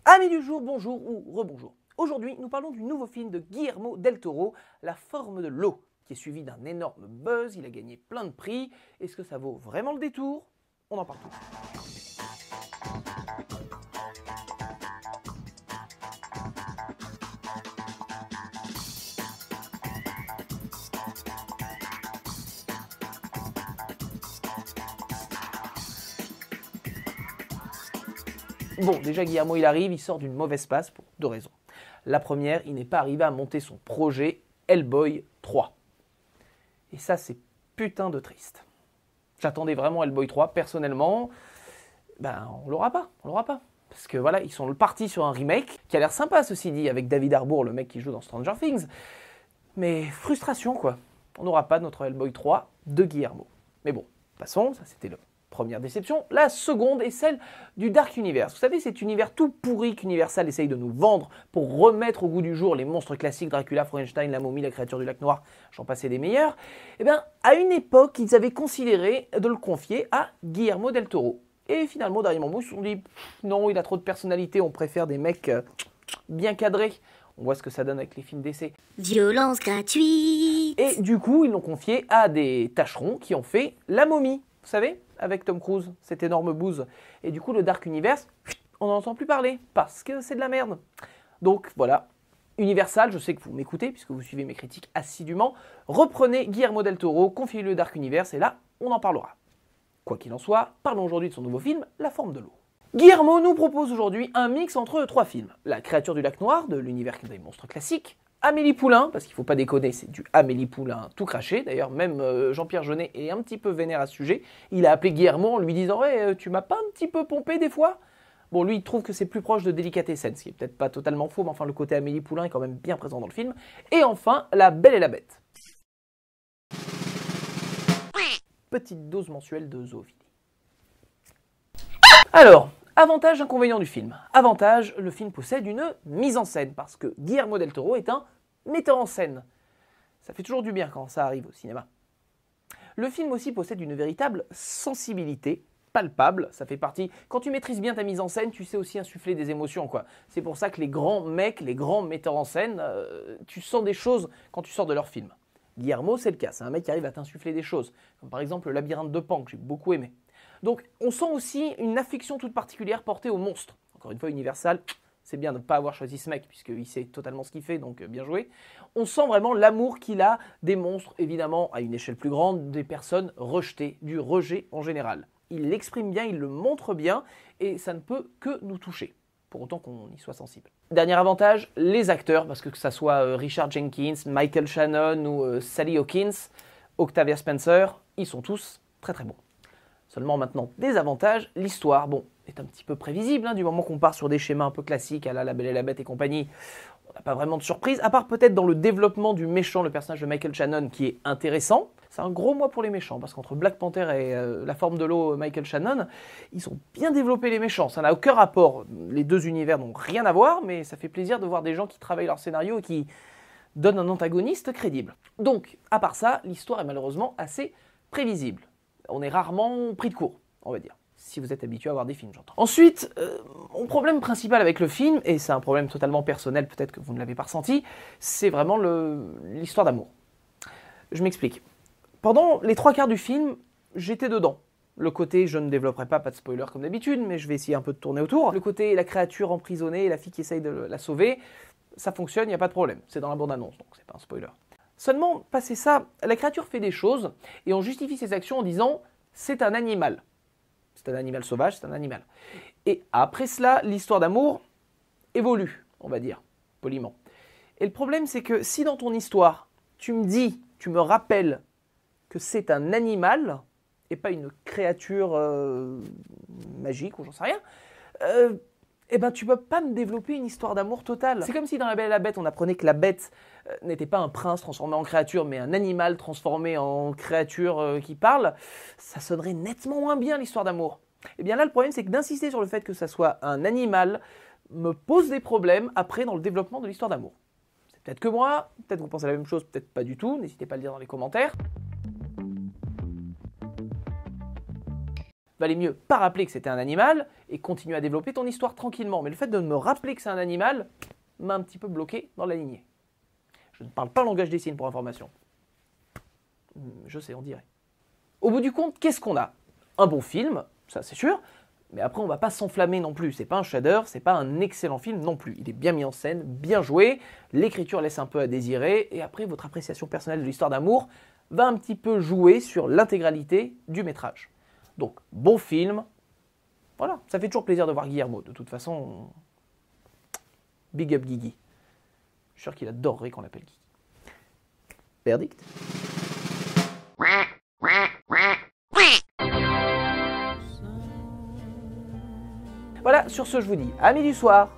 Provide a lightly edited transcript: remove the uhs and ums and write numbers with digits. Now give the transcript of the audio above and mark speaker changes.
Speaker 1: Amis du jour, bonjour ou rebonjour. Aujourd'hui, nous parlons du nouveau film de Guillermo del Toro, La forme de l'eau, qui est suivi d'un énorme buzz, il a gagné plein de prix. Est-ce que ça vaut vraiment le détour? On en parle tout de suite. Bon, déjà Guillermo il arrive, il sort d'une mauvaise passe pour deux raisons. La première, il n'est pas arrivé à monter son projet Hellboy 3. Et ça c'est putain de triste. J'attendais vraiment Hellboy 3, personnellement, on l'aura pas. Parce que voilà, ils sont partis sur un remake, qui a l'air sympa ceci dit, avec David Harbour, le mec qui joue dans Stranger Things. Mais frustration quoi, on n'aura pas notre Hellboy 3 de Guillermo. Mais bon, passons, ça c'était le première déception. La seconde est celle du Dark Universe. Vous savez, cet univers tout pourri qu'Universal essaye de nous vendre pour remettre au goût du jour les monstres classiques, Dracula, Frankenstein, la momie, la créature du lac noir, j'en passais des meilleurs. Eh bien, à une époque, ils avaient considéré de le confier à Guillermo del Toro. Et finalement, derrière mon mot, ils se sont dit, non, il a trop de personnalité, on préfère des mecs bien cadrés. On voit ce que ça donne avec les films d'essai.
Speaker 2: Violence gratuite.
Speaker 1: Et du coup, ils l'ont confié à des tâcherons qui ont fait La momie. Vous savez, avec Tom Cruise, cette énorme bouse. Et du coup, le Dark Universe, on n'en entend plus parler, parce que c'est de la merde. Donc voilà, Universal, je sais que vous m'écoutez, puisque vous suivez mes critiques assidûment, reprenez Guillermo del Toro, confiez-le le Dark Universe, et là, on en parlera. Quoi qu'il en soit, parlons aujourd'hui de son nouveau film, La forme de l'eau. Guillermo nous propose aujourd'hui un mix entre trois films. La créature du lac noir, de l'univers des monstres classiques, Amélie Poulain, parce qu'il ne faut pas déconner, c'est du Amélie Poulain tout craché. D'ailleurs, même Jean-Pierre Jeunet est un petit peu vénère à ce sujet. Il a appelé Guillermo en lui disant hey, « tu m'as pas un petit peu pompé des fois ?» Bon, lui, il trouve que c'est plus proche de Délicatessen, ce qui est peut-être pas totalement faux, mais enfin, le côté Amélie Poulain est quand même bien présent dans le film. Et enfin, La Belle et la Bête. Petite dose mensuelle de zoophilie. Alors, avantage, inconvénient du film. Avantage, le film possède une mise en scène, parce que Guillermo del Toro est un metteur en scène. Ça fait toujours du bien quand ça arrive au cinéma. Le film aussi possède une véritable sensibilité palpable. Ça fait partie... Quand tu maîtrises bien ta mise en scène, tu sais aussi insuffler des émotions, quoi. C'est pour ça que les grands mecs, les grands metteurs en scène, tu sens des choses quand tu sors de leur film. Guillermo, c'est le cas. C'est un mec qui arrive à t'insuffler des choses. Comme par exemple Le Labyrinthe de Pan, que j'ai beaucoup aimé. Donc, on sent aussi une affection toute particulière portée aux monstres. Encore une fois, Universal, c'est bien de ne pas avoir choisi ce mec, puisqu'il sait totalement ce qu'il fait, donc bien joué. On sent vraiment l'amour qu'il a des monstres, évidemment, à une échelle plus grande, des personnes rejetées, du rejet en général. Il l'exprime bien, il le montre bien, et ça ne peut que nous toucher, pour autant qu'on y soit sensible. Dernier avantage, les acteurs, parce que ça soit Richard Jenkins, Michael Shannon ou Sally Hawkins, Octavia Spencer, ils sont tous très très bons. Seulement maintenant, des avantages, l'histoire, bon, est un petit peu prévisible, du moment qu'on part sur des schémas un peu classiques, à La Belle et la Bête et compagnie, on n'a pas vraiment de surprise, à part peut-être dans le développement du méchant, le personnage de Michael Shannon, qui est intéressant. C'est un gros mois pour les méchants, parce qu'entre Black Panther et La forme de l'eau, Michael Shannon, ils ont bien développé les méchants. Ça n'a aucun rapport, les deux univers n'ont rien à voir, mais ça fait plaisir de voir des gens qui travaillent leur scénario et qui donnent un antagoniste crédible. Donc, à part ça, l'histoire est malheureusement assez prévisible. On est rarement pris de court, on va dire. Si vous êtes habitué à voir des films, j'entends. Ensuite, mon problème principal avec le film, et c'est un problème totalement personnel, peut-être que vous ne l'avez pas ressenti, c'est vraiment l'histoire d'amour. Je m'explique. Pendant les 3/4 du film, j'étais dedans. Le côté, je ne développerai pas de spoiler comme d'habitude, mais je vais essayer un peu de tourner autour. Le côté, la créature emprisonnée, la fille qui essaye de la sauver, ça fonctionne, il n'y a pas de problème. C'est dans la bande-annonce, donc c'est pas un spoiler. Seulement, passé ça, la créature fait des choses et on justifie ses actions en disant « c'est un animal ». C'est un animal sauvage, c'est un animal. Et après cela, l'histoire d'amour évolue, on va dire, poliment. Et le problème, c'est que si dans ton histoire, tu me rappelles que c'est un animal et pas une créature magique ou j'en sais rien, eh ben tu peux pas me développer une histoire d'amour totale. C'est comme si dans La Belle et la Bête, on apprenait que la bête n'était pas un prince transformé en créature, mais un animal transformé en créature qui parle. Ça sonnerait nettement moins bien l'histoire d'amour. Et bien là, le problème, c'est que d'insister sur le fait que ça soit un animal me pose des problèmes après dans le développement de l'histoire d'amour. C'est peut-être que moi, peut-être que vous pensez la même chose, peut-être pas du tout. N'hésitez pas à le dire dans les commentaires. valait mieux pas rappeler que c'était un animal et continuer à développer ton histoire tranquillement. Mais le fait de me rappeler que c'est un animal m'a un petit peu bloqué dans la lignée. Je ne parle pas langage des signes pour information. Je sais, on dirait. Au bout du compte, qu'est-ce qu'on a? Un bon film, ça c'est sûr, mais après on va pas s'enflammer non plus. C'est pas un chef-d'œuvre, c'est pas un excellent film non plus. Il est bien mis en scène, bien joué, l'écriture laisse un peu à désirer, et après votre appréciation personnelle de l'histoire d'amour va un petit peu jouer sur l'intégralité du métrage. Donc, bon film, voilà, ça fait toujours plaisir de voir Guillermo. De toute façon, big up Guigui. Je suis sûr qu'il adorerait qu'on l'appelle Guigui. Verdict? Voilà, sur ce, je vous dis amis du soir,